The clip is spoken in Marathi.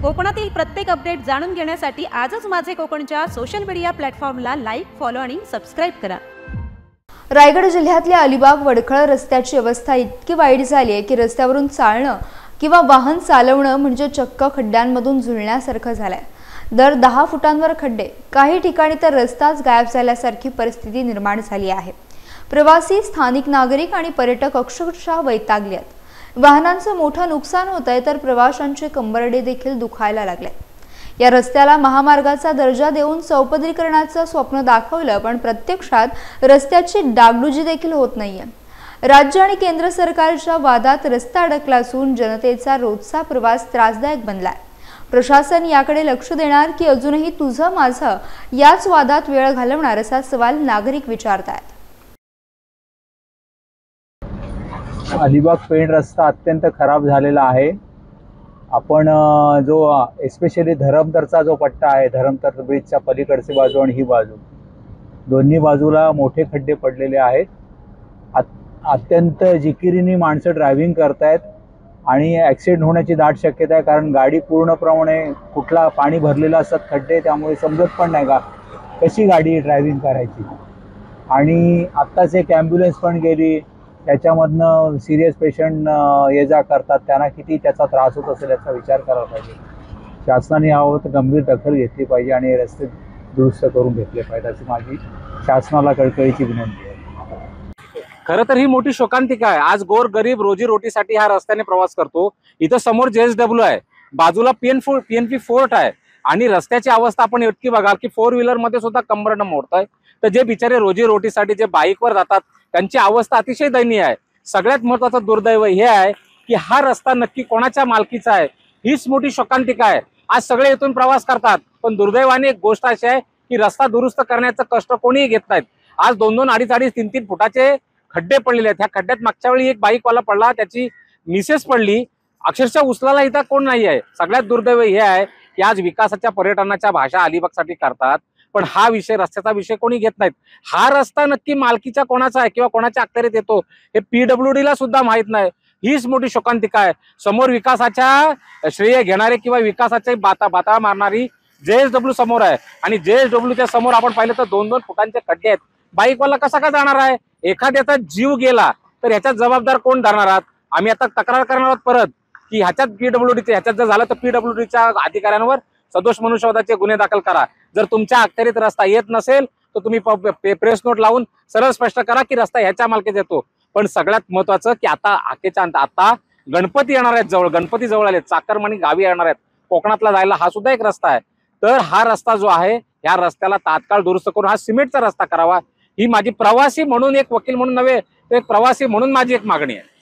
कोकणातील प्रत्येक अपडेट जाणून घेण्यासाठी आजच माझे कोकणच्या सोशल मीडिया प्लॅटफॉर्मला लाईक, फॉलो आणि सबस्क्राइब करा। रायगड जिल्ह्यातल्या अलिबाग वडखळ रस्त्याची अवस्था इतकी वाईट झाली आहे की रस्त्यावरून चालणं किंवा वाहन चालवणं म्हणजे चक्क खड्ड्यांमधून झुलण्यासारखं झालंय। दर 10 फुटांवर खड्डे, काही ठिकाणी तर रस्ताच गायब झाल्यासारखी परिस्थिती निर्माण झाली आहे। प्रवासी, स्थानिक नागरिक आणि पर्यटक अक्षरशः वैतागले आहेत। वाहनांचं मोठं नुकसान होतंय तर प्रवाशांचे कंबरडे देखील दुखायला लागले। या रस्त्याला महामार्गाचा दर्जा देऊन चौपदरीकरणाचं स्वप्न दाखवलं, पण प्रत्यक्षात रस्त्याची डागडुजी देखील होत नाहीये। राज्य आणि केंद्र सरकारच्या वादात रस्ता अडकला असून जनतेचा रोजचा प्रवास त्रासदायक बनलाय। प्रशासन याकडे लक्ष देणार की अजूनही तुझं माझं याच वादात वेळ घालवणार असा सवाल नागरिक विचारतात। अलिबाग पेण रस्ता अत्यंत खराब झालेला आहे। आपण जो एस्पेशली धरमतरचा जो पट्टा आहे, धरमतर ब्रिजच्या पलीकडची बाजू आणि ही बाजू, दोन्ही बाजूला मोठे खड्डे पडलेले आहेत। अत्यंत जिकिरीने माणसं ड्रायव्हिंग करतायत आणि ॲक्सिडेंट होण्याची दाट शक्यता आहे, कारण गाडी पूर्णप्रमाणे कुठला पाणी भरलेलं असतात खड्डे, त्यामुळे समजत पण नाही का कशी गाडी ड्रायव्हिंग करायची। आणि आत्ताच एक ॲम्ब्युलन्स पण गेली, त्याच्यामधनं सिरियस पेशंट ये जा करतात, त्यांना किती त्याचा त्रास होत असेल याचा विचार करायला पाहिजे। शासनाने याबाबत गंभीर दखल घेतली पाहिजे आणि रस्ते दुरुस्त करून घेतले पाहिजे अशी माझी शासनाला कळकळीची विनंती आहे। खरं तर ही मोठी शोकांतिका आहे। आज गोर गरीब रोजीरोटीसाठी ह्या रस्त्याने प्रवास करतो। इथं समोर JSW आहे, बाजूला PNP फोर्ट आहे आणि रस्त्याची अवस्था आपण इतकी बघाल की 4 व्हीलर मध्ये सुद्धा कंबरडं मोडतंय। तर जे बिचारे रोजीरोटीसाठी जे बाईकवर जातात त्यांची अवस्था अतिशय दयनीय आहे। सगळ्यात महत्त्वाचं दुर्दैव हे आहे की हा रस्ता नक्की कोणाच्या मालकीचा आहे, हीच मोठी शोकांतिका आहे। आज सगळे इथून प्रवास करतात, पण दुर्दैवाने एक गोष्ट अशी आहे की रस्ता दुरुस्त करण्याचं कष्ट कोणीही घेत नाहीत। आज 2-2, 2.5, 3-3 फुटाचे खड्डे पडलेले आहेत। ह्या खड्ड्यात मागच्या वेळी एक बाईकवाला पडला, त्याची मिसेस पडली, अक्षरशः उचलायला इथं कोण नाही आहे। सगळ्यात दुर्दैव हे आहे की आज विकासाच्या, पर्यटनाच्या भाषा अलिबागसाठी करतात, पण हा विषय, रस्त्याचा विषय कोणी घेत नाहीत। हा रस्ता नक्की मालकीचा कोणाचा आहे किंवा कोणाच्या अखत्यारीत येतो हे PWD ला सुद्धा माहित नाही। हीच मोठी शोकांतिका आहे। समोर विकासाच्या श्रेय घेणारे किंवा विकासाचे बाता मारणारी JSW समोर आहे आणि JSWच्या समोर आपण पाहिलं तर 2-2 फुटांचे खड्डे आहेत। बाईकवाला कसा का जाणार आहे? एखाद्याचा जीव गेला तर ह्याच्यात जबाबदार कोण धरणार आहात? आम्ही आता तक्रार करणार आहोत परत की ह्याच्यात PWDचे, ह्याच्यात जर झालं तर PWDच्या अधिकाऱ्यांवर सदोष मनुष्यवधाचे गुन्हे दाखल करा। जर तुमच्या अखत्यारीत रस्ता येत नसेल तर तुम्ही प्रेस नोट लावून सरळ स्पष्ट करा की रस्ता ह्याच्या मालकीत येतो। पण सगळ्यात महत्वाचं की आता गणपती येणार आहेत, जवळ गणपती जवळ आले, चाकरमानी गावी येणार आहेत, कोकणातला जायला हा सुद्धा एक रस्ता आहे। तर हा रस्ता जो आहे, ह्या रस्त्याला तात्काळ दुरुस्त करून हा सिमेंटचा रस्ता करावा, ही माझी प्रवासी म्हणून, एक वकील म्हणून नव्हे तर एक प्रवासी म्हणून माझी एक मागणी आहे।